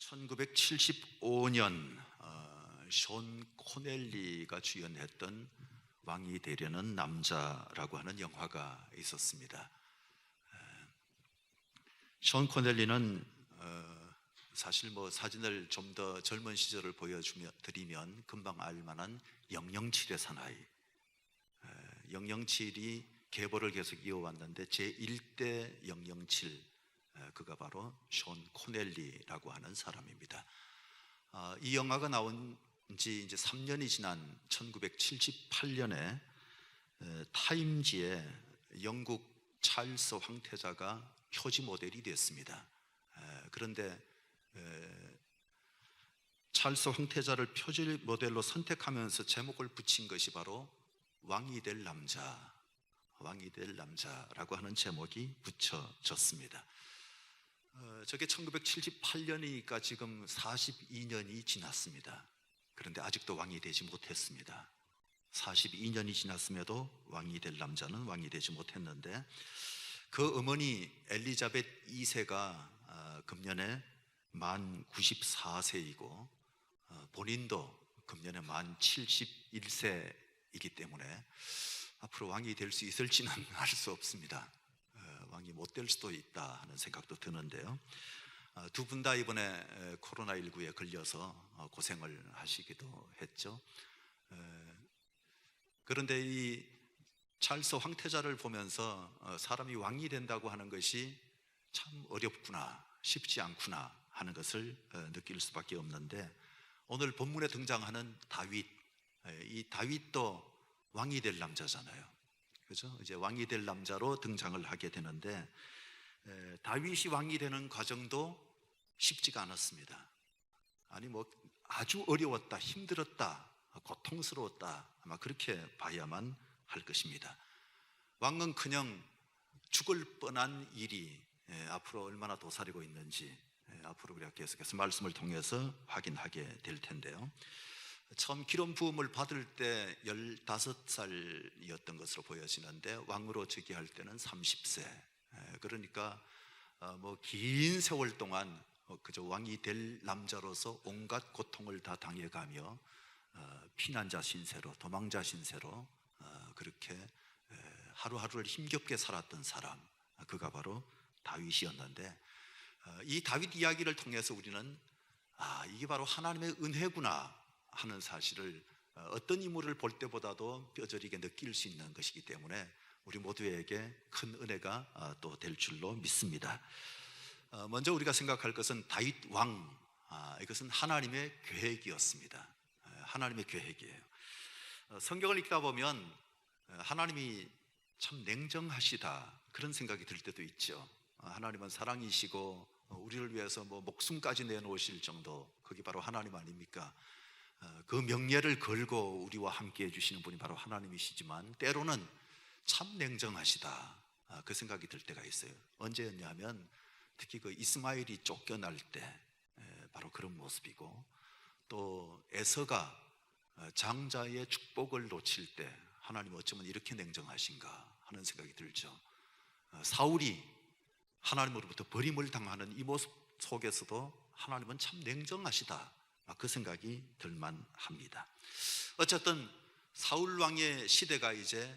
1975년 숀 코넬리가 주연했던 왕이 되려는 남자라고 하는 영화가 있었습니다. 숀 코넬리는 사실 사진을 좀 더 젊은 시절을 보여드리면 금방 알만한 007의 사나이, 007이 계보를 계속 이어왔는데 제1대 007, 그가 바로 숀 코넬리라고 하는 사람입니다. 이 영화가 나온 지 이제 3년이 지난 1978년에 타임지에 영국 찰스 황태자가 표지 모델이 됐습니다. 그런데 찰스 황태자를 표지 모델로 선택하면서 제목을 붙인 것이 바로 왕이 될 남자, 왕이 될 남자라고 하는 제목이 붙여졌습니다. 저게 1978년이니까 지금 42년이 지났습니다. 그런데 아직도 왕이 되지 못했습니다. 42년이 지났음에도 왕이 될 남자는 왕이 되지 못했는데, 그 어머니 엘리자벳 2세가 금년에 만 94세이고 본인도 금년에 만 71세이기 때문에 앞으로 왕이 될 수 있을지는 알 수 없습니다. 왕이 못 될 수도 있다 하는 생각도 드는데요. 두 분 다 이번에 코로나19에 걸려서 고생을 하시기도 했죠. 그런데 이 찰스 황태자를 보면서 사람이 왕이 된다고 하는 것이 참 어렵구나, 쉽지 않구나 하는 것을 느낄 수밖에 없는데, 오늘 본문에 등장하는 다윗, 이 다윗도 왕이 될 남자잖아요. 그죠? 이제 왕이 될 남자로 등장을 하게 되는데, 다윗이 왕이 되는 과정도 쉽지가 않았습니다. 아니 아주 어려웠다, 힘들었다, 고통스러웠다, 아마 그렇게 봐야만 할 것입니다. 왕은 그냥 죽을 뻔한 일이 앞으로 얼마나 도사리고 있는지 앞으로 우리가 계속해서 말씀을 통해서 확인하게 될 텐데요. 처음 기름 부음을 받을 때 15살이었던 것으로 보여지는데, 왕으로 즉위할 때는 30세. 그러니까 긴 세월 동안 그저 왕이 될 남자로서 온갖 고통을 다 당해가며 피난자 신세로, 도망자 신세로 그렇게 하루하루를 힘겹게 살았던 사람, 그가 바로 다윗이었는데, 이 다윗 이야기를 통해서 우리는 이게 바로 하나님의 은혜구나 하는 사실을 어떤 인물을 볼 때보다도 뼈저리게 느낄 수 있는 것이기 때문에 우리 모두에게 큰 은혜가 또 될 줄로 믿습니다. 먼저 우리가 생각할 것은 다윗 왕, 이것은 하나님의 계획이었습니다. 하나님의 계획이에요. 성경을 읽다 보면 하나님이 참 냉정하시다 그런 생각이 들 때도 있죠. 하나님은 사랑이시고 우리를 위해서 목숨까지 내놓으실 정도, 그게 바로 하나님 아닙니까? 그 명예를 걸고 우리와 함께 해주시는 분이 바로 하나님이시지만, 때로는 참 냉정하시다 그 생각이 들 때가 있어요. 언제였냐면 특히 그 이스마엘이 쫓겨날 때 바로 그런 모습이고, 또 에서가 장자의 축복을 놓칠 때 하나님 어쩌면 이렇게 냉정하신가 하는 생각이 들죠. 사울이 하나님으로부터 버림을 당하는 이 모습 속에서도 하나님은 참 냉정하시다, 그 생각이 들만합니다. 어쨌든 사울 왕의 시대가 이제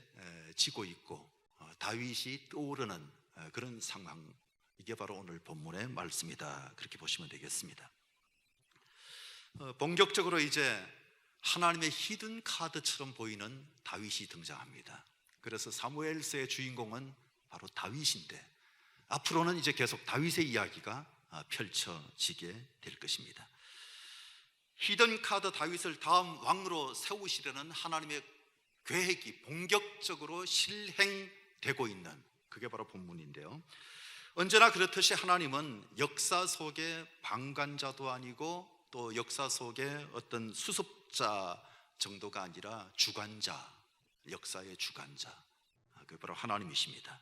지고 있고 다윗이 떠오르는 그런 상황, 이게 바로 오늘 본문의 말씀이다, 그렇게 보시면 되겠습니다. 본격적으로 이제 하나님의 히든 카드처럼 보이는 다윗이 등장합니다. 그래서 사무엘서의 주인공은 바로 다윗인데, 앞으로는 이제 계속 다윗의 이야기가 펼쳐지게 될 것입니다. 히든 카드 다윗을 다음 왕으로 세우시려는 하나님의 계획이 본격적으로 실행되고 있는, 그게 바로 본문인데요. 언제나 그렇듯이 하나님은 역사 속의 방관자도 아니고 또 역사 속의 어떤 수습자 정도가 아니라 주관자, 역사의 주관자, 그게 바로 하나님이십니다.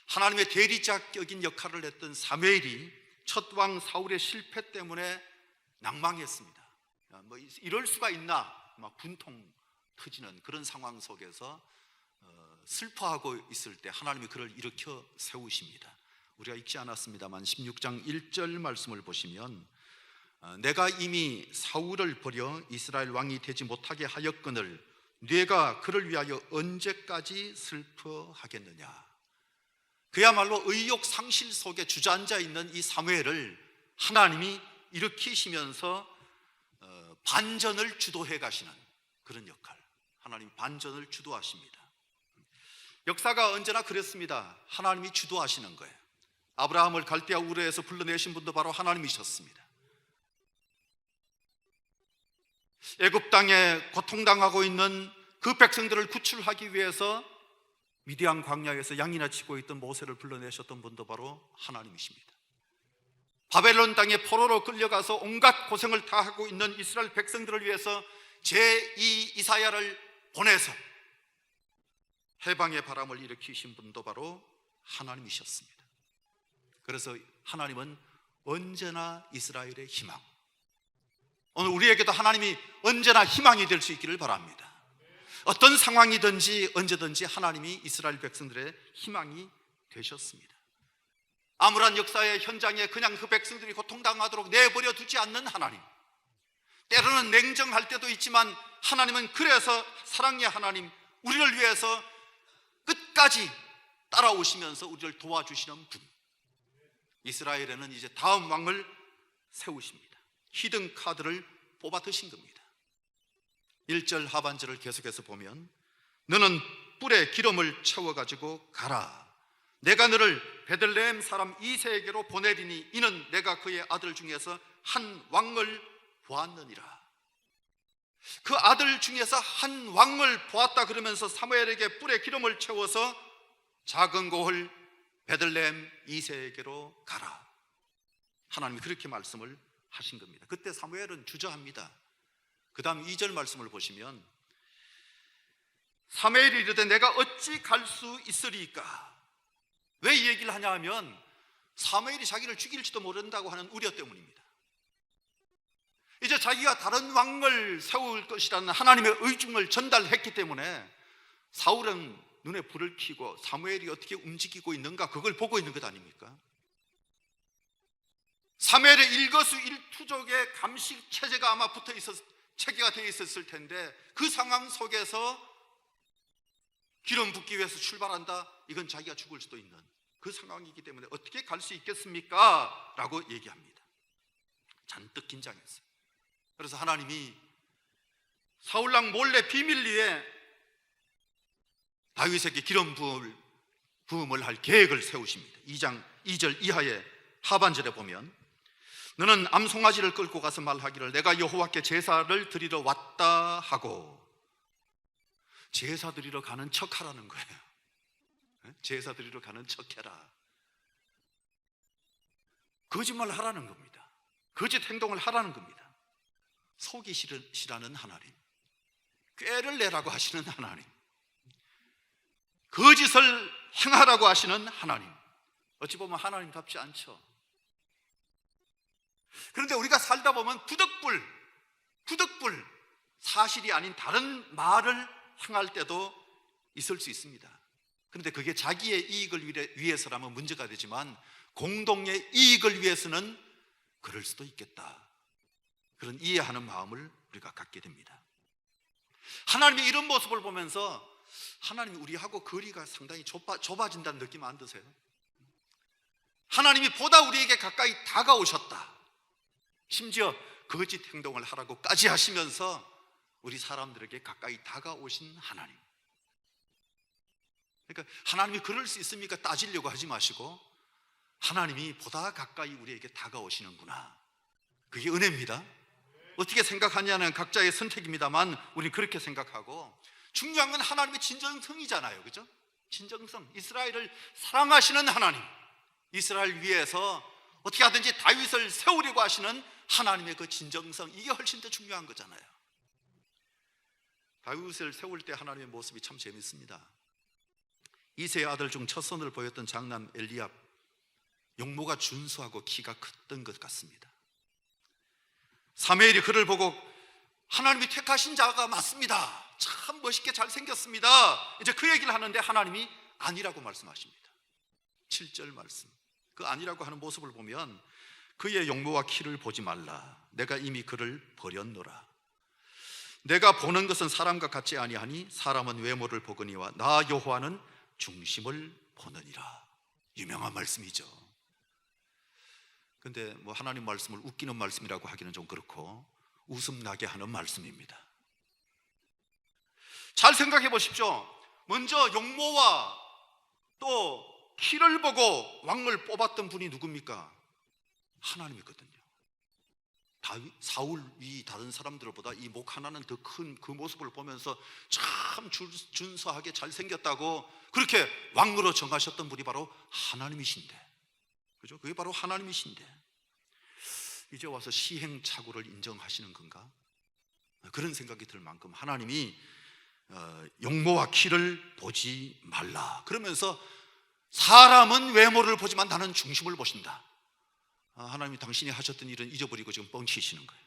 하나님의 대리자격인 역할을 했던 사무엘이 첫 왕 사울의 실패 때문에 낭망했습니다. 이럴 수가 있나, 막 분통 터지는 그런 상황 속에서 슬퍼하고 있을 때 하나님이 그를 일으켜 세우십니다. 우리가 읽지 않았습니다만 16장 1절 말씀을 보시면 내가 이미 사울을 버려 이스라엘 왕이 되지 못하게 하였거늘 네가 그를 위하여 언제까지 슬퍼하겠느냐. 그야말로 의욕 상실 속에 주저앉아 있는 이 사무엘을 하나님이 일으키시면서 반전을 주도해 가시는 그런 역할, 하나님이 반전을 주도하십니다. 역사가 언제나 그랬습니다. 하나님이 주도하시는 거예요. 아브라함을 갈대아 우르에서 불러내신 분도 바로 하나님이셨습니다. 애굽 땅에 고통당하고 있는 그 백성들을 구출하기 위해서 미디안 광야에서 양이나 치고 있던 모세를 불러내셨던 분도 바로 하나님이십니다. 바벨론 땅에 포로로 끌려가서 온갖 고생을 다 하고 있는 이스라엘 백성들을 위해서 제2 이사야를 보내서 해방의 바람을 일으키신 분도 바로 하나님이셨습니다. 그래서 하나님은 언제나 이스라엘의 희망, 오늘 우리에게도 하나님이 언제나 희망이 될 수 있기를 바랍니다. 어떤 상황이든지 언제든지 하나님이 이스라엘 백성들의 희망이 되셨습니다. 암울한 역사의 현장에 그냥 그 백성들이 고통당하도록 내버려 두지 않는 하나님, 때로는 냉정할 때도 있지만 하나님은 그래서 사랑의 하나님, 우리를 위해서 끝까지 따라오시면서 우리를 도와주시는 분, 이스라엘에는 이제 다음 왕을 세우십니다. 히든 카드를 뽑아 드신 겁니다. 1절 하반절을 계속해서 보면 너는 뿔에 기름을 채워가지고 가라. 내가 너를 베들레헴 사람 이새에게로 보내리니 이는 내가 그의 아들 중에서 한 왕을 보았느니라. 그 아들 중에서 한 왕을 보았다 그러면서 사무엘에게 뿔에 기름을 채워서 작은 고을 베들레헴 이새에게로 가라. 하나님이 그렇게 말씀을 하신 겁니다. 그때 사무엘은 주저합니다. 그 다음 2절 말씀을 보시면 사무엘이 이르되 내가 어찌 갈 수 있으리까. 왜 이 얘기를 하냐 하면 사무엘이 자기를 죽일지도 모른다고 하는 우려 때문입니다. 이제 자기가 다른 왕을 세울 것이라는 하나님의 의중을 전달했기 때문에 사울은 눈에 불을 켜고 사무엘이 어떻게 움직이고 있는가 그걸 보고 있는 것 아닙니까? 사무엘의 일거수일투족의 감식 체제가 아마 붙어 있었, 체계가 되어 있었을 텐데 그 상황 속에서 기름 붓기 위해서 출발한다? 이건 자기가 죽을 수도 있는 그 상황이기 때문에 어떻게 갈 수 있겠습니까? 라고 얘기합니다. 잔뜩 긴장했어요. 그래서 하나님이 사울랑 몰래 비밀리에 다윗에게 기름 부음을 할 계획을 세우십니다. 2장 2절 이하의 하반절에 보면 너는 암송아지를 끌고 가서 말하기를 내가 여호와께 제사를 드리러 왔다 하고, 제사 드리러 가는 척하라는 거예요. 제사 드리러 가는 척해라. 거짓말을 하라는 겁니다. 거짓 행동을 하라는 겁니다. 속이시라는 하나님, 꾀를 내라고 하시는 하나님, 거짓을 행하라고 하시는 하나님. 어찌 보면 하나님답지 않죠. 그런데 우리가 살다 보면 부득불 사실이 아닌 다른 말을 행할 때도 있을 수 있습니다. 그런데 그게 자기의 이익을 위해서라면 문제가 되지만 공동의 이익을 위해서는 그럴 수도 있겠다, 그런 이해하는 마음을 우리가 갖게 됩니다. 하나님의 이런 모습을 보면서 하나님이 우리하고 거리가 상당히 좁아진다는 느낌 안 드세요? 하나님이 보다 우리에게 가까이 다가오셨다, 심지어 거짓 행동을 하라고까지 하시면서 우리 사람들에게 가까이 다가오신 하나님. 그러니까 하나님이 그럴 수 있습니까? 따지려고 하지 마시고 하나님이 보다 가까이 우리에게 다가오시는구나, 그게 은혜입니다. 어떻게 생각하냐는 각자의 선택입니다만 우리는 그렇게 생각하고, 중요한 건 하나님의 진정성이잖아요, 그죠? 진정성, 이스라엘을 사랑하시는 하나님, 이스라엘 위에서 어떻게 하든지 다윗을 세우려고 하시는 하나님의 그 진정성, 이게 훨씬 더 중요한 거잖아요. 다윗을 세울 때 하나님의 모습이 참 재밌습니다. 이새의 아들 중 첫손을 보였던 장남 엘리압, 용모가 준수하고 키가 컸던 것 같습니다. 사무엘이 그를 보고 하나님이 택하신 자가 맞습니다, 참 멋있게 잘생겼습니다, 이제 그 얘기를 하는데 하나님이 아니라고 말씀하십니다. 7절 말씀, 그 아니라고 하는 모습을 보면 그의 용모와 키를 보지 말라. 내가 이미 그를 버렸노라. 내가 보는 것은 사람과 같지 아니하니 사람은 외모를 보거니와 나 여호와는 중심을 보느니라. 유명한 말씀이죠. 근데 뭐 하나님 말씀을 웃기는 말씀이라고 하기는 좀 그렇고 웃음 나게 하는 말씀입니다. 잘 생각해 보십시오. 먼저 용모와 또 키를 보고 왕을 뽑았던 분이 누굽니까? 하나님이거든요. 사울이 다른 사람들보다 이 목 하나는 더 큰 그 모습을 보면서 참 준수하게 잘생겼다고 그렇게 왕으로 정하셨던 분이 바로 하나님이신데, 그죠? 그게 바로 하나님이신데 이제 와서 시행착오를 인정하시는 건가? 그런 생각이 들 만큼 하나님이 용모와 키를 보지 말라 그러면서 사람은 외모를 보지만 나는 중심을 보신다. 하나님이 당신이 하셨던 일은 잊어버리고 지금 뻥치시는 거예요.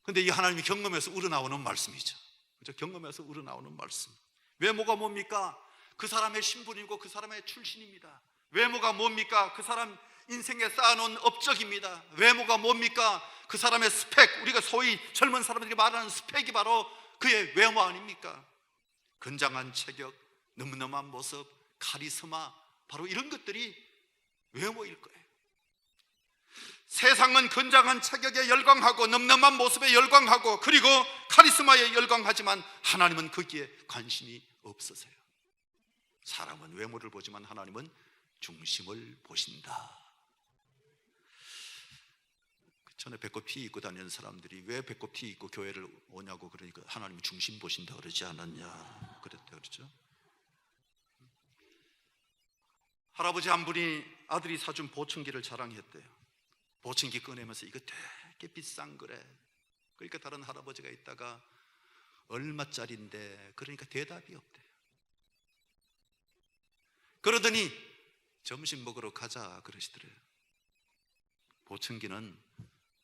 그런데 이 하나님이 경험에서 우러나오는 말씀이죠. 그죠? 경험에서 우러나오는 말씀. 외모가 뭡니까? 그 사람의 신분이고 그 사람의 출신입니다. 외모가 뭡니까? 그 사람 인생에 쌓아놓은 업적입니다. 외모가 뭡니까? 그 사람의 스펙, 우리가 소위 젊은 사람들이 말하는 스펙이 바로 그의 외모 아닙니까? 건장한 체격, 늠름한 모습, 카리스마, 바로 이런 것들이 외모일 거예요. 세상은 건장한 체격에 열광하고 늠름한 모습에 열광하고 그리고 카리스마에 열광하지만 하나님은 거기에 관심이 없으세요. 사람은 외모를 보지만 하나님은 중심을 보신다. 전에 배꼽 티 입고 다니는 사람들이 왜 배꼽 티 입고 교회를 오냐고 그러니까 하나님이 중심 보신다 그러지 않았냐 그랬대요. 그렇죠? 할아버지 한 분이 아들이 사준 보청기를 자랑했대요. 보청기 꺼내면서 이거 되게 비싼 거래. 그러니까 다른 할아버지가 있다가 얼마짜린데 그러니까 대답이 없대요. 그러더니 점심 먹으러 가자 그러시더래요. 보청기는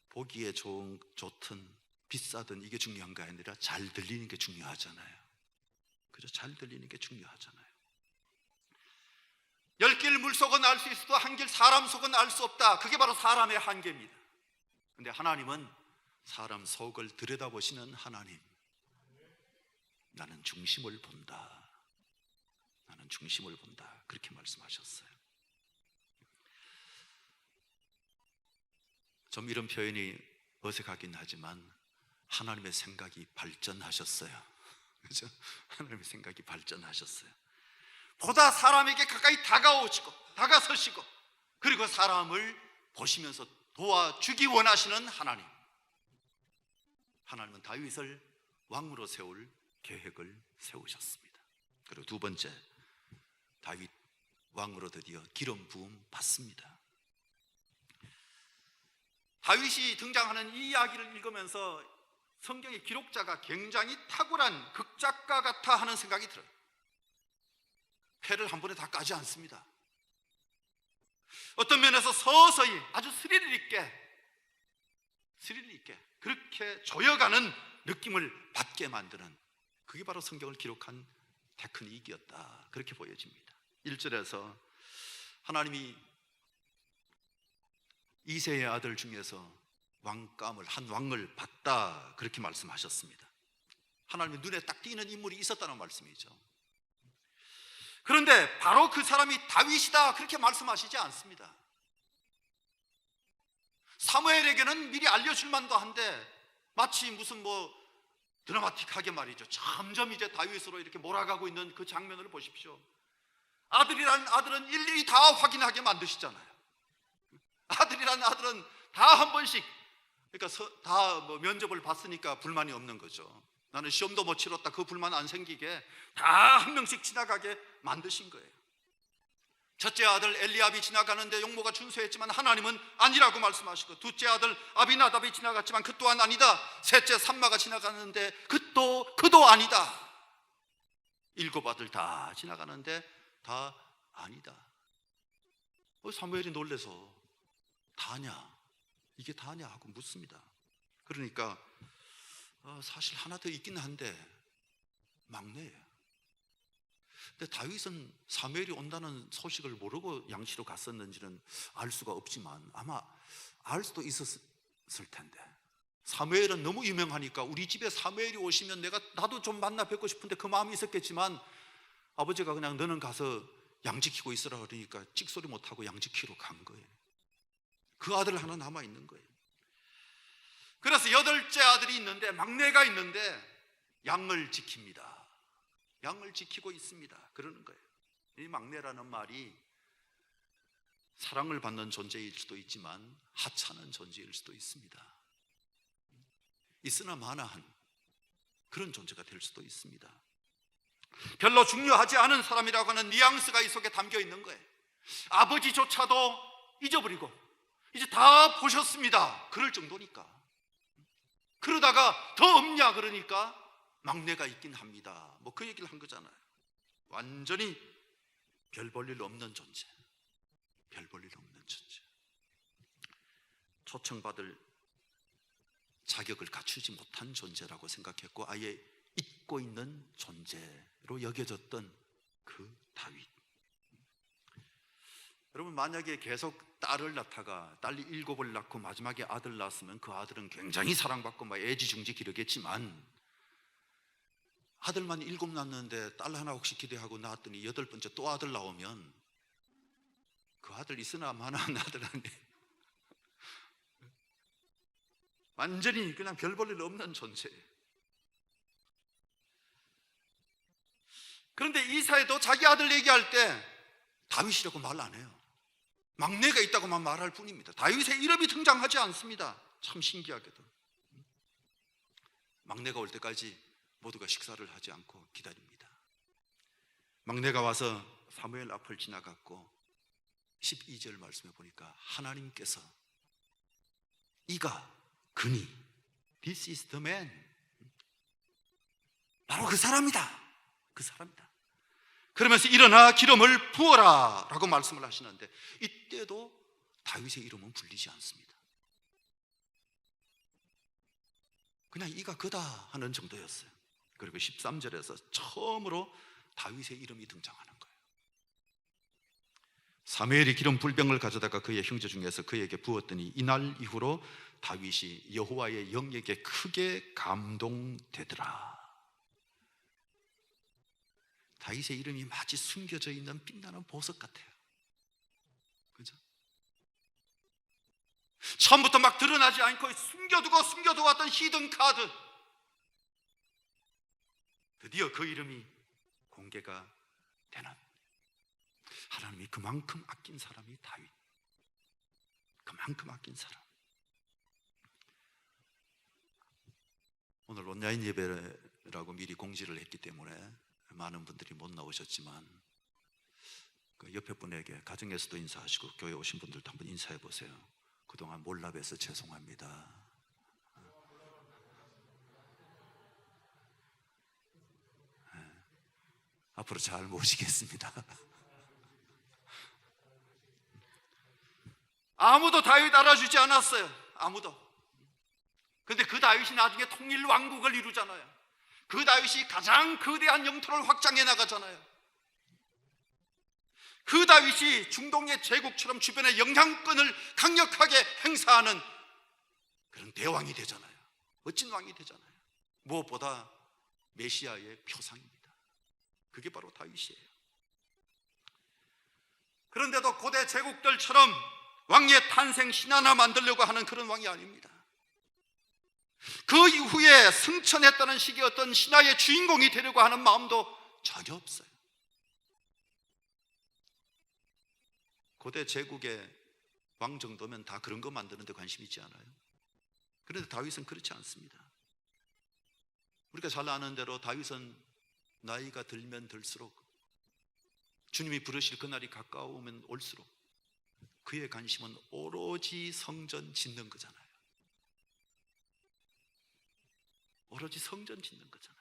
보기에 좋든 비싸든 이게 중요한 게 아니라 잘 들리는 게 중요하잖아요. 그죠? 잘 들리는 게 중요하잖아요. 열 길 물속은 알 수 있어도 한 길 사람 속은 알 수 없다. 그게 바로 사람의 한계입니다. 그런데 하나님은 사람 속을 들여다보시는 하나님. 나는 중심을 본다. 나는 중심을 본다. 그렇게 말씀하셨어요. 좀 이런 표현이 어색하긴 하지만 하나님의 생각이 발전하셨어요. 그죠? 하나님의 생각이 발전하셨어요. 보다 사람에게 가까이 다가서시고 그리고 사람을 보시면서 도와주기 원하시는 하나님. 하나님은 다윗을 왕으로 세울 계획을 세우셨습니다. 그리고 두 번째, 다윗 왕으로 드디어 기름 부음 받습니다. 다윗이 등장하는 이 이야기를 읽으면서 성경의 기록자가 굉장히 탁월한 극작가 같아 하는 생각이 들어요. 패를 한 번에 다 까지 않습니다. 어떤 면에서 서서히 아주 스릴 있게 그렇게 조여가는 느낌을 받게 만드는, 그게 바로 성경을 기록한 테크닉이었다, 그렇게 보여집니다. 1절에서 하나님이 이새의 아들 중에서 왕감을, 한 왕을 받다, 그렇게 말씀하셨습니다. 하나님의 눈에 딱 띄는 인물이 있었다는 말씀이죠. 그런데 바로 그 사람이 다윗이다, 그렇게 말씀하시지 않습니다. 사무엘에게는 미리 알려줄 만도 한데 마치 무슨 드라마틱하게 말이죠. 점점 이제 다윗으로 이렇게 몰아가고 있는 그 장면을 보십시오. 아들이란 아들은 일일이 다 확인하게 만드시잖아요. 아들이란 아들은 다 한 번씩, 그러니까 다 면접을 봤으니까 불만이 없는 거죠. 나는 시험도 못 치렀다, 그 불만 안 생기게 다 한 명씩 지나가게 만드신 거예요. 첫째 아들 엘리압이 지나가는데 용모가 준수했지만 하나님은 아니라고 말씀하시고, 둘째 아들 아비나답이 지나갔지만 그 또한 아니다. 셋째 삼마가 지나가는데 그도 아니다. 일곱 아들 다 지나가는데 다 아니다. 사무엘이 놀래서 다냐, 이게 다냐 하고 묻습니다. 그러니까 사실 하나 더 있긴 한데 막내예요. 근데 다윗은 사무엘이 온다는 소식을 모르고 양치로 갔었는지는 알 수가 없지만 아마 알 수도 있었을 텐데, 사무엘은 너무 유명하니까 우리 집에 사무엘이 오시면 나도 좀 만나 뵙고 싶은데 그 마음이 있었겠지만, 아버지가 그냥 너는 가서 양 지키고 있으라 그러니까 찍소리 못하고 양 지키러 간 거예요. 그 아들 하나 남아있는 거예요. 그래서 8째 아들이 있는데, 막내가 있는데 양을 지킵니다. 양을 지키고 있습니다. 그러는 거예요. 이 막내라는 말이 사랑을 받는 존재일 수도 있지만 하찮은 존재일 수도 있습니다. 있으나 마나한 그런 존재가 될 수도 있습니다. 별로 중요하지 않은 사람이라고 하는 뉘앙스가 이 속에 담겨 있는 거예요. 아버지조차도 잊어버리고 이제 다 보셨습니다 그럴 정도니까. 그러다가 더 없냐 그러니까 막내가 있긴 합니다. 뭐 그 얘기를 한 거잖아요. 완전히 별 볼 일 없는 존재, 별 볼 일 없는 존재, 초청받을 자격을 갖추지 못한 존재라고 생각했고 아예 잊고 있는 존재로 여겨졌던 그 다윗. 여러분, 만약에 계속 딸을 낳다가 딸이 7을 낳고 마지막에 아들 낳았으면 그 아들은 굉장히 사랑받고 막 애지중지 기르겠지만, 아들만 7 낳았는데 딸 하나 혹시 기대하고 낳았더니 8번째 또 아들 나오면 그 아들 있으나 마나한 아들 아니에요. 완전히 그냥 별 볼 일 없는 존재예요. 그런데 이사야도 자기 아들 얘기할 때 다윗이라고 말 안 해요. 막내가 있다고만 말할 뿐입니다. 다윗의 이름이 등장하지 않습니다. 참 신기하게도 막내가 올 때까지 모두가 식사를 하지 않고 기다립니다. 막내가 와서 사무엘 앞을 지나갔고 12절 말씀해 보니까 하나님께서 이가 그니 This is the man, 바로 그 사람이다, 그 사람이다. 그러면서 일어나 기름을 부어라 라고 말씀을 하시는데, 이때도 다윗의 이름은 불리지 않습니다. 그냥 이가 그다 하는 정도였어요. 그리고 13절에서 처음으로 다윗의 이름이 등장하는 거예요. 사무엘이 기름 불병을 가져다가 그의 형제 중에서 그에게 부었더니 이날 이후로 다윗이 여호와의 영에게 크게 감동되더라. 다윗의 이름이 마치 숨겨져 있는 빛나는 보석 같아요. 그죠? 처음부터 막 드러나지 않고 숨겨두고 왔던 히든 카드, 드디어 그 이름이 공개가 되는, 하나님이 그만큼 아낀 사람이 다윗, 그만큼 아낀 사람. 오늘 온라인 예배라고 미리 공지를 했기 때문에 많은 분들이 못 나오셨지만, 그 옆에 분에게 가정에서도 인사하시고 교회 오신 분들도 한번 인사해 보세요. 그동안 몰라봬서 죄송합니다. 앞으로 잘 모시겠습니다. 아무도 다윗 알아주지 않았어요. 아무도. 근데 그 다윗이 나중에 통일 왕국을 이루잖아요. 그 다윗이 가장 거대한 영토를 확장해 나가잖아요. 그 다윗이 중동의 제국처럼 주변의 영향권을 강력하게 행사하는 그런 대왕이 되잖아요. 멋진 왕이 되잖아요. 무엇보다 메시아의 표상입니다. 그게 바로 다윗이에요. 그런데도 고대 제국들처럼 왕의 탄생 신 하나 만들려고 하는 그런 왕이 아닙니다. 그 이후에 승천했다는 식의 어떤 신화의 주인공이 되려고 하는 마음도 전혀 없어요. 고대 제국의 왕 정도면 다 그런 거 만드는 데 관심 있지 않아요? 그런데 다윗은 그렇지 않습니다. 우리가 잘 아는 대로 다윗은 나이가 들면 들수록, 주님이 부르실 그날이 가까우면 올수록 그의 관심은 오로지 성전 짓는 거잖아요. 오로지 성전 짓는 거잖아요.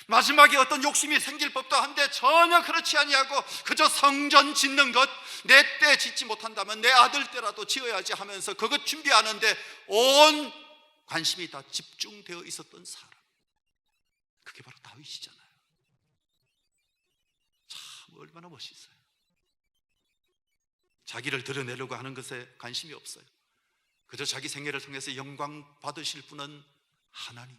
마지막에 어떤 욕심이 생길 법도 한데 전혀 그렇지 아니하고 그저 성전 짓는 것, 내 때 짓지 못한다면 내 아들 때라도 지어야지 하면서 그것 준비하는데 온 관심이 다 집중되어 있었던 사람, 그게 바로 다윗이잖아요. 참 얼마나 멋있어요. 자기를 드러내려고 하는 것에 관심이 없어요. 그저 자기 생애를 통해서 영광 받으실 분은 하나님.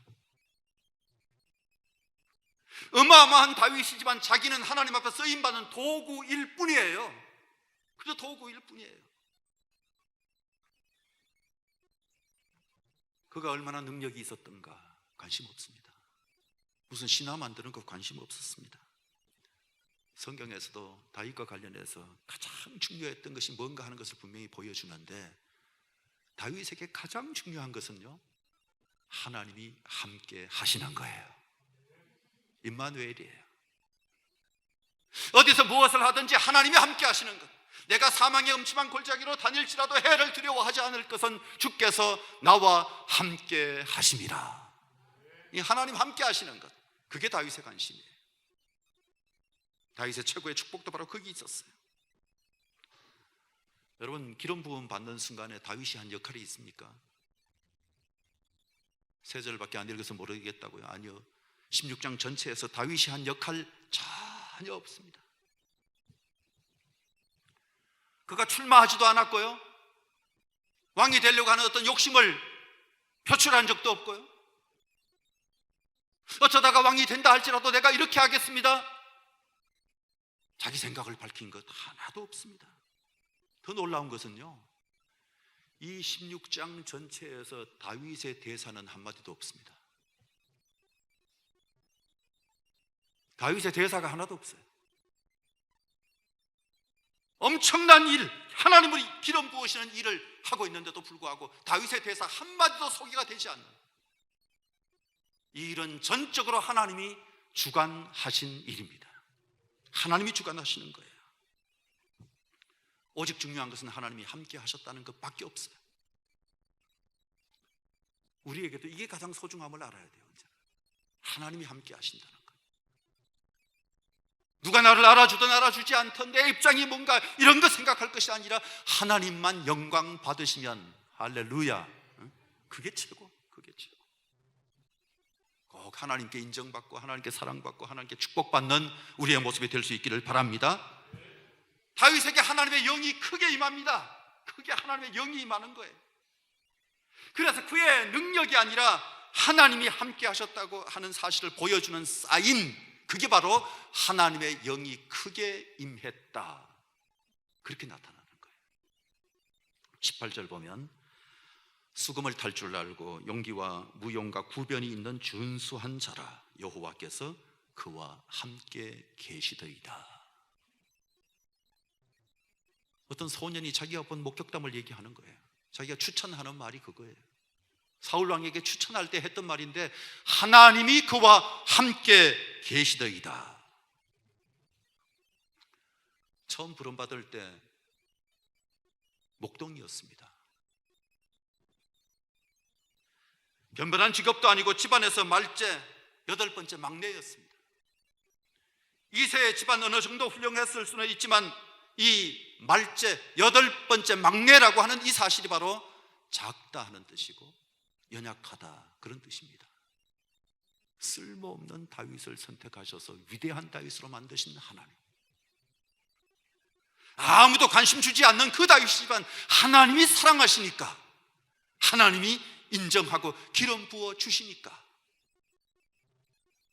어마어마한 다윗이지만 자기는 하나님 앞에 쓰임받는 도구일 뿐이에요. 그저 도구일 뿐이에요. 그가 얼마나 능력이 있었던가 관심 없습니다. 무슨 신화 만드는 거 관심 없었습니다. 성경에서도 다윗과 관련해서 가장 중요했던 것이 뭔가 하는 것을 분명히 보여주는데, 다윗에게 가장 중요한 것은요, 하나님이 함께 하시는 거예요. 임마누엘이에요. 어디서 무엇을 하든지 하나님이 함께 하시는 것. 내가 사망의 음침한 골짜기로 다닐지라도 해를 두려워하지 않을 것은 주께서 나와 함께 하심이라. 이 하나님 함께 하시는 것, 그게 다윗의 관심이에요. 다윗의 최고의 축복도 바로 거기 있었어요. 여러분, 기름 부음 받는 순간에 다윗이 한 역할이 있습니까? 세 절밖에 안 읽어서 모르겠다고요? 아니요. 16장 전체에서 다윗이 한 역할 전혀 없습니다. 그가 출마하지도 않았고요, 왕이 되려고 하는 어떤 욕심을 표출한 적도 없고요, 어쩌다가 왕이 된다 할지라도 내가 이렇게 하겠습니다, 자기 생각을 밝힌 것 하나도 없습니다. 더 놀라운 것은요, 이 16장 전체에서 다윗의 대사는 한마디도 없습니다. 다윗의 대사가 하나도 없어요. 엄청난 일, 하나님을 기름 부으시는 일을 하고 있는데도 불구하고 다윗의 대사 한마디도 소개가 되지 않는, 이 일은 전적으로 하나님이 주관하신 일입니다. 하나님이 주관하시는 거예요. 오직 중요한 것은 하나님이 함께 하셨다는 것밖에 없어요. 우리에게도 이게 가장 소중함을 알아야 돼요. 하나님이 함께 하신다는 것. 누가 나를 알아주든 알아주지 않든 내 입장이 뭔가 이런 거 생각할 것이 아니라 하나님만 영광 받으시면 할렐루야, 그게 최고. 그게 최고. 꼭 하나님께 인정받고 하나님께 사랑받고 하나님께 축복받는 우리의 모습이 될 수 있기를 바랍니다. 다윗에게 하나님의 영이 크게 임합니다. 크게 하나님의 영이 임하는 거예요. 그래서 그의 능력이 아니라 하나님이 함께 하셨다고 하는 사실을 보여주는 사인, 그게 바로 하나님의 영이 크게 임했다, 그렇게 나타나는 거예요. 18절 보면 수금을 탈 줄 알고 용기와 무용과 구변이 있는 준수한 자라, 여호와께서 그와 함께 계시더이다. 어떤 소년이 자기가 본 목격담을 얘기하는 거예요. 자기가 추천하는 말이 그거예요. 사울왕에게 추천할 때 했던 말인데, 하나님이 그와 함께 계시더이다. 처음 부름받을 때 목동이었습니다. 변변한 직업도 아니고 집안에서 말째 8번째 막내였습니다. 2세의 집안 어느 정도 훌륭했을 수는 있지만 이 말째 8번째 막내라고 하는 이 사실이 바로 작다 하는 뜻이고 연약하다, 그런 뜻입니다. 쓸모없는 다윗을 선택하셔서 위대한 다윗으로 만드신 하나님, 아무도 관심 주지 않는 그 다윗이지만 하나님이 사랑하시니까, 하나님이 인정하고 기름 부어 주시니까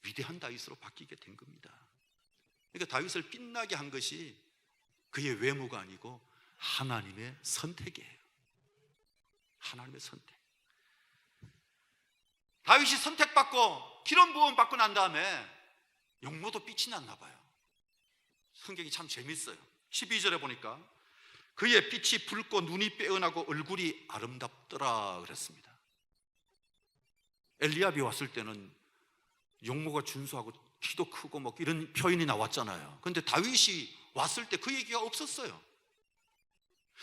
위대한 다윗으로 바뀌게 된 겁니다. 그러니까 다윗을 빛나게 한 것이 그의 외모가 아니고 하나님의 선택이에요. 하나님의 선택. 다윗이 선택받고 기름 부음 받고 난 다음에 용모도 빛이 났나 봐요. 성경이 참 재밌어요. 12절에 보니까 그의 빛이 붉고 눈이 빼어나고 얼굴이 아름답더라 그랬습니다. 엘리압이 왔을 때는 용모가 준수하고 키도 크고 뭐 이런 표현이 나왔잖아요. 그런데 다윗이 왔을 때 그 얘기가 없었어요.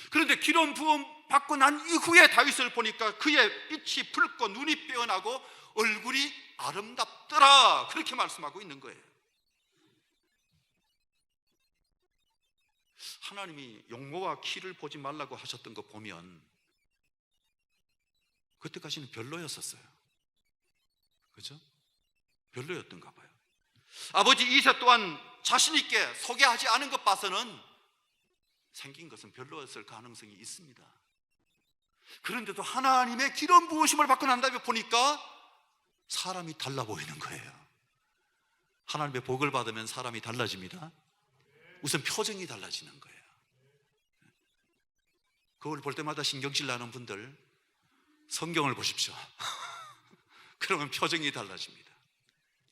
그런데 기름 부음 받고 난 이후에 다윗을 보니까 그의 빛이 붉고 눈이 빼어나고 얼굴이 아름답더라, 그렇게 말씀하고 있는 거예요. 하나님이 용모와 키를 보지 말라고 하셨던 거 보면 그때까지는 별로였었어요. 그죠? 별로였던가 봐요. 아버지 이세 또한 자신 있게 소개하지 않은 것 봐서는 생긴 것은 별로였을 가능성이 있습니다. 그런데도 하나님의 기름 부으심을 받고 난 다음에 보니까 사람이 달라 보이는 거예요. 하나님의 복을 받으면 사람이 달라집니다. 우선 표정이 달라지는 거예요. 그걸 볼 때마다 신경질 나는 분들 성경을 보십시오. 그러면 표정이 달라집니다.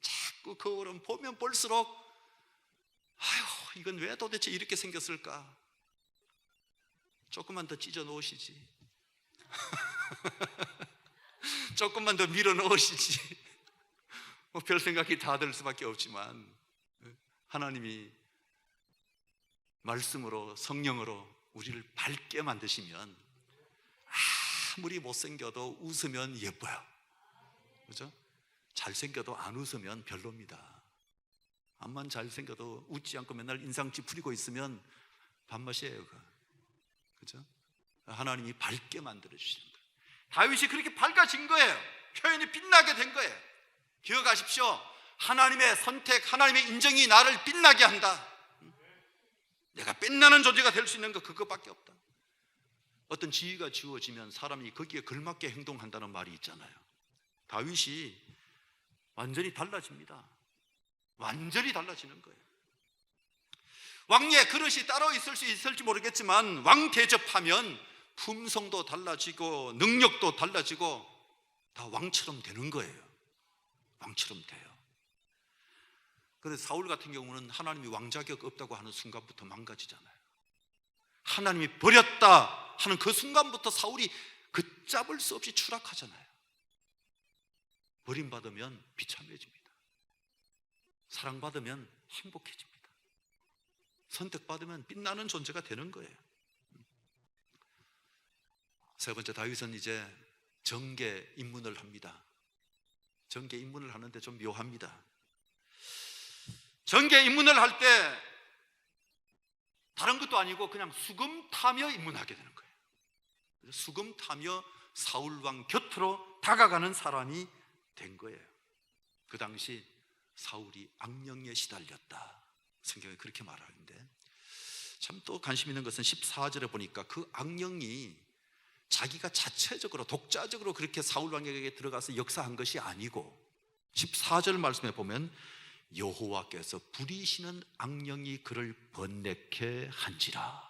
자꾸 그거를 보면 볼수록 아휴, 이건 왜 도대체 이렇게 생겼을까? 조금만 더 찢어 놓으시지. 조금만 더 밀어 넣으시지. 뭐 별 생각이 다 들 수밖에 없지만 하나님이 말씀으로 성령으로 우리를 밝게 만드시면 아무리 못생겨도 웃으면 예뻐요. 그렇죠? 잘생겨도 안 웃으면 별로입니다. 암만 잘생겨도 웃지 않고 맨날 인상 찌푸리고 있으면 밥맛이에요. 그렇죠? 하나님이 밝게 만들어 주시는 거예요. 다윗이 그렇게 밝아진 거예요. 표현이 빛나게 된 거예요. 기억하십시오. 하나님의 선택, 하나님의 인정이 나를 빛나게 한다. 내가 빛나는 존재가 될 수 있는 거 그것밖에 없다. 어떤 지위가 주어지면 사람이 거기에 걸맞게 행동한다는 말이 있잖아요. 다윗이 완전히 달라집니다. 완전히 달라지는 거예요. 왕의 그릇이 따로 있을 수 있을지 모르겠지만 왕 대접하면 품성도 달라지고 능력도 달라지고 다 왕처럼 되는 거예요. 왕처럼 돼요. 그래서 사울 같은 경우는 하나님이 왕 자격 없다고 하는 순간부터 망가지잖아요. 하나님이 버렸다 하는 그 순간부터 사울이 걷잡을 수 없이 추락하잖아요. 버림받으면 비참해집니다. 사랑받으면 행복해집니다. 선택받으면 빛나는 존재가 되는 거예요. 세 번째, 다윗은 이제 정계 입문을 합니다. 정계 입문을 하는데 좀 묘합니다. 정계 입문을 할 때 다른 것도 아니고 그냥 수금 타며 입문하게 되는 거예요. 수금 타며 사울왕 곁으로 다가가는 사람이 된 거예요. 그 당시 사울이 악령에 시달렸다. 성경에 그렇게 말하는데 참 또 관심 있는 것은 14절에 보니까 그 악령이 자기가 자체적으로 독자적으로 그렇게 사울왕에게 들어가서 역사한 것이 아니고 14절 말씀에 보면 여호와께서 부리시는 악령이 그를 번뇌케 한지라,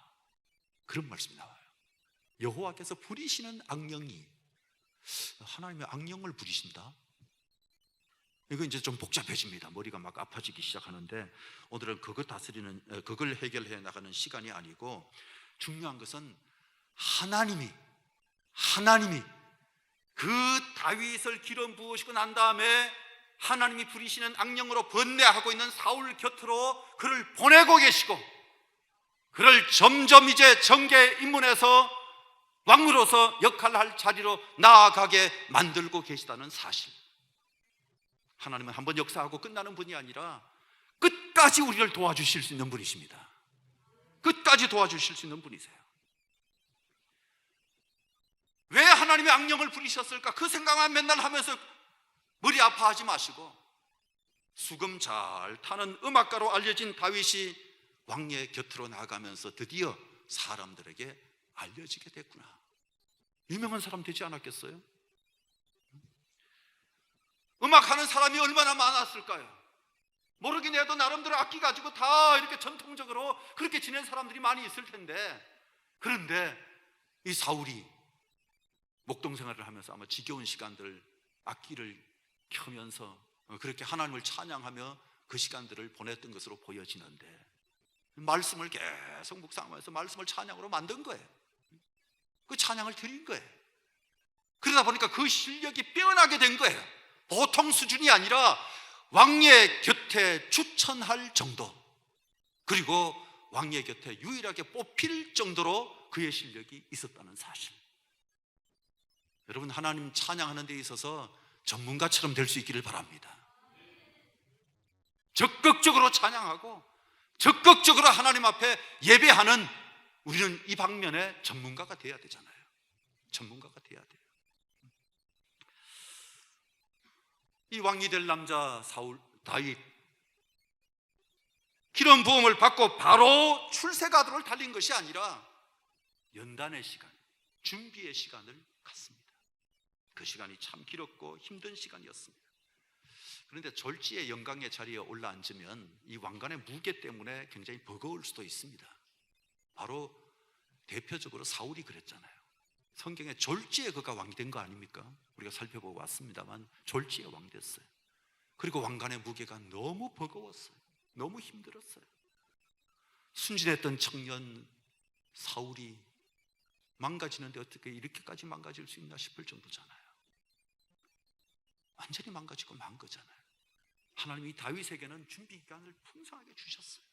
그런 말씀이 나와요. 여호와께서 부리시는 악령이, 하나님의 악령을 부리신다? 이거 이제 좀 복잡해집니다. 머리가 막 아파지기 시작하는데 오늘은 그걸 해결해 나가는 시간이 아니고, 중요한 것은 하나님이 그 다윗을 기름 부으시고 난 다음에 하나님이 부리시는 악령으로 번뇌하고 있는 사울 곁으로 그를 보내고 계시고, 그를 점점 이제 정계 입문해서 왕으로서 역할을 할 자리로 나아가게 만들고 계시다는 사실. 하나님은 한번 역사하고 끝나는 분이 아니라 끝까지 우리를 도와주실 수 있는 분이십니다. 끝까지 도와주실 수 있는 분이세요. 왜 하나님의 악령을 부리셨을까? 그 생각만 맨날 하면서 머리 아파하지 마시고, 수금 잘 타는 음악가로 알려진 다윗이 왕의 곁으로 나가면서 드디어 사람들에게 알려지게 됐구나. 유명한 사람 되지 않았겠어요? 음악하는 사람이 얼마나 많았을까요? 모르긴 해도 나름대로 악기 가지고 다 이렇게 전통적으로 그렇게 지낸 사람들이 많이 있을 텐데, 그런데 이 사울이 목동 생활을 하면서 아마 지겨운 시간들 악기를 켜면서 그렇게 하나님을 찬양하며 그 시간들을 보냈던 것으로 보여지는데, 말씀을 계속 묵상하면서 말씀을 찬양으로 만든 거예요. 그 찬양을 드린 거예요. 그러다 보니까 그 실력이 빼어나게 된 거예요. 보통 수준이 아니라 왕의 곁에 추천할 정도, 그리고 왕의 곁에 유일하게 뽑힐 정도로 그의 실력이 있었다는 사실. 여러분, 하나님 찬양하는 데 있어서 전문가처럼 될 수 있기를 바랍니다. 적극적으로 찬양하고 적극적으로 하나님 앞에 예배하는, 우리는 이 방면에 전문가가 돼야 되잖아요. 전문가가 돼야 돼요. 이 왕이 될 남자 다윗, 기름 부음을 받고 바로 출세가도를 달린 것이 아니라 연단의 시간, 준비의 시간을 갖습니다. 그 시간이 참 길었고 힘든 시간이었습니다. 그런데 졸지의 영광의 자리에 올라앉으면 이 왕관의 무게 때문에 굉장히 버거울 수도 있습니다. 바로 대표적으로 사울이 그랬잖아요. 성경에 졸지에 그가 왕이 된 거 아닙니까? 우리가 살펴보고 왔습니다만 졸지에 왕이 됐어요. 그리고 왕관의 무게가 너무 버거웠어요. 너무 힘들었어요. 순진했던 청년 사울이 망가지는데 어떻게 이렇게까지 망가질 수 있나 싶을 정도잖아요. 완전히 망가지고 만 거잖아요. 하나님이 다윗에게는 준비 기간을 풍성하게 주셨어요.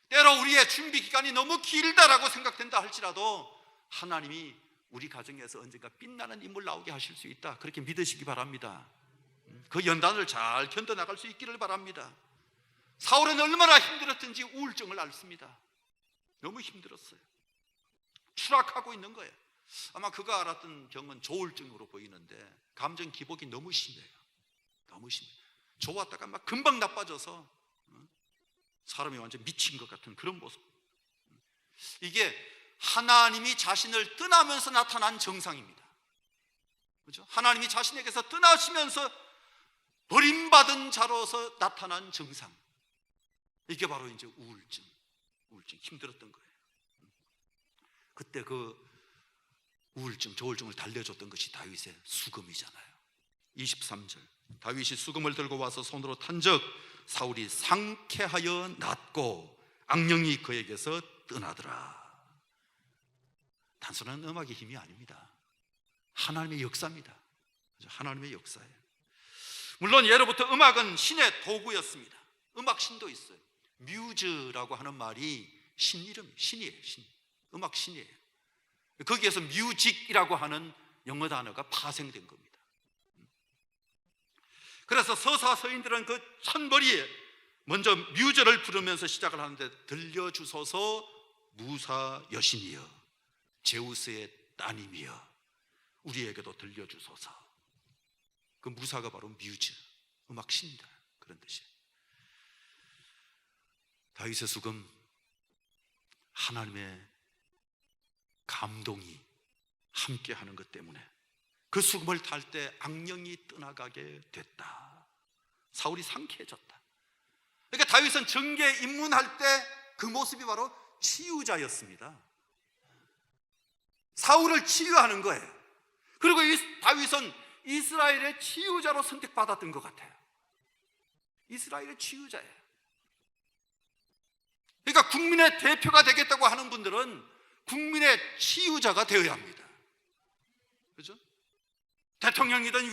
때로 우리의 준비 기간이 너무 길다라고 생각된다 할지라도 하나님이 우리 가정에서 언젠가 빛나는 인물 나오게 하실 수 있다, 그렇게 믿으시기 바랍니다. 그 연단을 잘 견뎌나갈 수 있기를 바랍니다. 사울은 얼마나 힘들었든지 우울증을 앓습니다. 너무 힘들었어요. 추락하고 있는 거예요. 아마 그가 앓았던 병은 조울증으로 보이는데 감정 기복이 너무 심해요. 너무 심해요. 좋았다가 막 금방 나빠져서 사람이 완전 미친 것 같은 그런 모습. 이게 하나님이 자신을 떠나면서 나타난 정상입니다. 그렇죠? 하나님이 자신에게서 떠나시면서 버림받은 자로서 나타난 정상. 이게 바로 이제 우울증 힘들었던 거예요. 그때 그 우울증, 조울증을 달래줬던 것이 다윗의 수금이잖아요. 23절, 다윗이 수금을 들고 와서 손으로 탄적 사울이 상쾌하여 낫고 악령이 그에게서 떠나더라. 단순한 음악의 힘이 아닙니다. 하나님의 역사입니다. 하나님의 역사예요. 물론 예로부터 음악은 신의 도구였습니다. 음악 신도 있어요. 뮤즈라고 하는 말이 신 이름, 신이에요. 신. 음악 신이에요. 거기에서 뮤직이라고 하는 영어 단어가 파생된 겁니다. 그래서 서사서인들은 그 첫머리에 먼저 뮤즈를 부르면서 시작을 하는데, 들려주소서 무사 여신이여 제우스의 따님이여 우리에게도 들려주소서. 그 무사가 바로 뮤즈, 음악 신이다, 그런 뜻이에요. 다윗의 수금, 하나님의 감동이 함께 하는 것 때문에 그 수금을 탈 때 악령이 떠나가게 됐다. 사울이 상쾌해졌다. 그러니까 다윗은 정계에 입문할 때 그 모습이 바로 치유자였습니다. 사울을 치유하는 거예요. 그리고 다윗은 이스라엘의 치유자로 선택받았던 것 같아요. 이스라엘의 치유자예요. 그러니까 국민의 대표가 되겠다고 하는 분들은 국민의 치유자가 되어야 합니다. 그렇죠? 대통령이든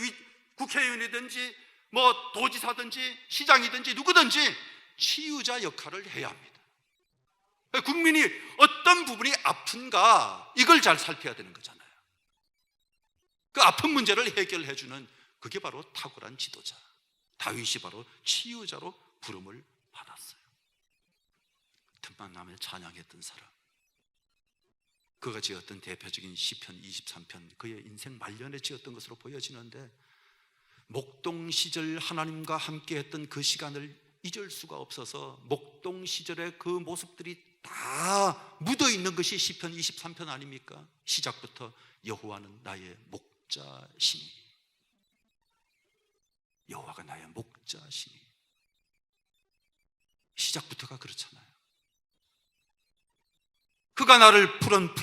국회의원이든지 뭐 도지사든지 시장이든지 누구든지 치유자 역할을 해야 합니다. 국민이 어떤 부분이 아픈가 이걸 잘 살펴야 되는 거잖아요. 그 아픈 문제를 해결해 주는, 그게 바로 탁월한 지도자. 다윗이 바로 치유자로 부름을 받았어요. 틈만 나면 찬양했던 사람, 그가 지었던 대표적인 시편 23편, 그의 인생 말년에 지었던 것으로 보여지는데, 목동 시절 하나님과 함께 했던 그 시간을 잊을 수가 없어서 목동 시절의 그 모습들이 다 묻어있는 것이 시편 23편 아닙니까? 시작부터 여호와는 나의 목자시니, 여호와가 나의 목자시니, 시작부터가 그렇잖아요. 그가 나를 푸른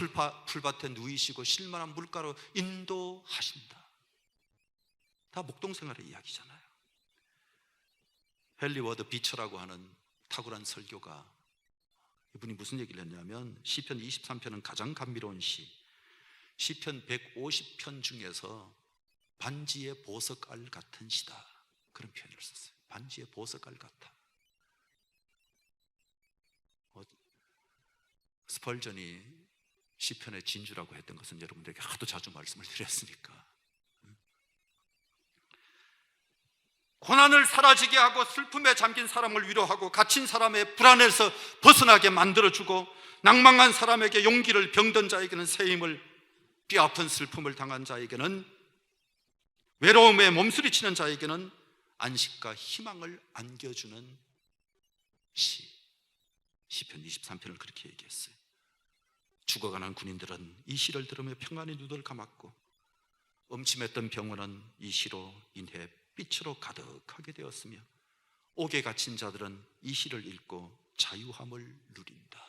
풀밭에 누이시고 실만한 물가로 인도하신다. 다 목동 생활의 이야기잖아요. 헨리 워드 비처라고 하는 탁월한 설교가, 이분이 무슨 얘기를 했냐면, 시편 23편은 가장 감미로운 시편 150편 중에서 반지의 보석알 같은 시다, 그런 표현을 썼어요. 반지의 보석알 같아. 스펄전이 시편의 진주라고 했던 것은 여러분들에게 하도 자주 말씀을 드렸으니까, 고난을 사라지게 하고 슬픔에 잠긴 사람을 위로하고 갇힌 사람의 불안에서 벗어나게 만들어주고 낭망한 사람에게 용기를, 병든 자에게는 새 힘을, 뼈아픈 슬픔을 당한 자에게는, 외로움에 몸부림치는 자에게는 안식과 희망을 안겨주는 시편 23편을 그렇게 얘기했어요. 죽어가는 군인들은 이 시를 들으며 평안히 눈을 감았고 음침했던 병원은 이 시로 인해 빛으로 가득하게 되었으며 옥에 갇힌 자들은 이 시를 읽고 자유함을 누린다.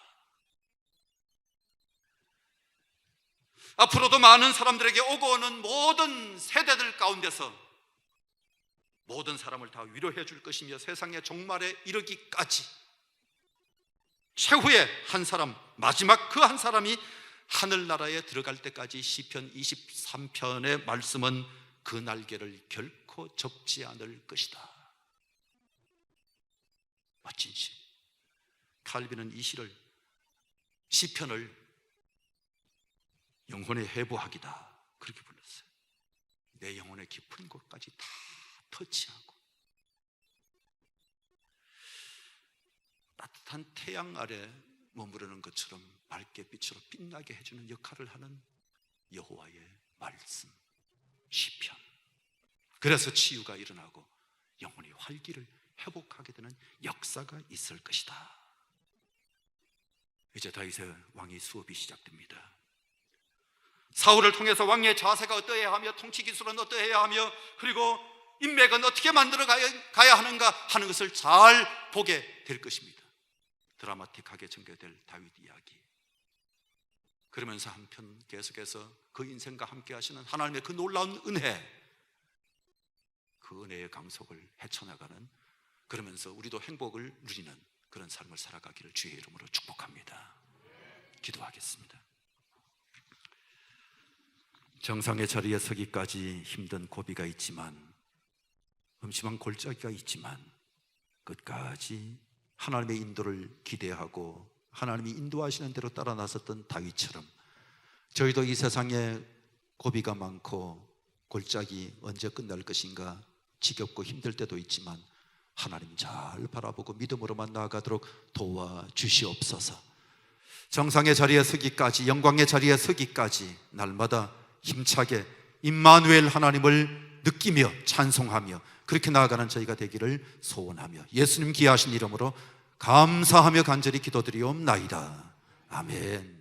앞으로도 많은 사람들에게 오고 오는 모든 세대들 가운데서 모든 사람을 다 위로해 줄 것이며 세상의 종말에 이르기까지 최후의 한 사람, 마지막 그 한 사람이 하늘나라에 들어갈 때까지 시편 23편의 말씀은 그 날개를 결코 접지 않을 것이다. 멋진 시. 칼빈은 이 시를, 시편을 영혼의 해부학이다 그렇게 불렀어요. 내 영혼의 깊은 곳까지 다 터치하고 따뜻한 태양 아래 머무르는 것처럼 맑게 빛으로 빛나게 해주는 역할을 하는 여호와의 말씀, 시편. 그래서 치유가 일어나고 영혼의 활기를 회복하게 되는 역사가 있을 것이다. 이제 다윗의 왕의 수업이 시작됩니다. 사울을 통해서 왕의 자세가 어떠해야 하며 통치 기술은 어떠해야 하며 그리고 인맥은 어떻게 만들어 가야 하는가 하는 것을 잘 보게 될 것입니다. 드라마틱하게 전개될 다윗 이야기. 그러면서 한편 계속해서 그 인생과 함께 하시는 하나님의 그 놀라운 은혜, 그 은혜의 강속을 헤쳐나가는, 그러면서 우리도 행복을 누리는 그런 삶을 살아가기를 주의 이름으로 축복합니다. 기도하겠습니다. 정상의 자리에 서기까지 힘든 고비가 있지만, 음침한 골짜기가 있지만 끝까지 하나님의 인도를 기대하고 하나님이 인도하시는 대로 따라 나섰던 다윗처럼 저희도 이 세상에 고비가 많고 골짜기 언제 끝날 것인가 지겹고 힘들 때도 있지만 하나님 잘 바라보고 믿음으로만 나아가도록 도와주시옵소서. 정상의 자리에 서기까지, 영광의 자리에 서기까지 날마다 힘차게 임마누엘 하나님을 느끼며 찬송하며 그렇게 나아가는 저희가 되기를 소원하며 예수님 귀하신 이름으로 감사하며 간절히 기도드리옵나이다. 아멘.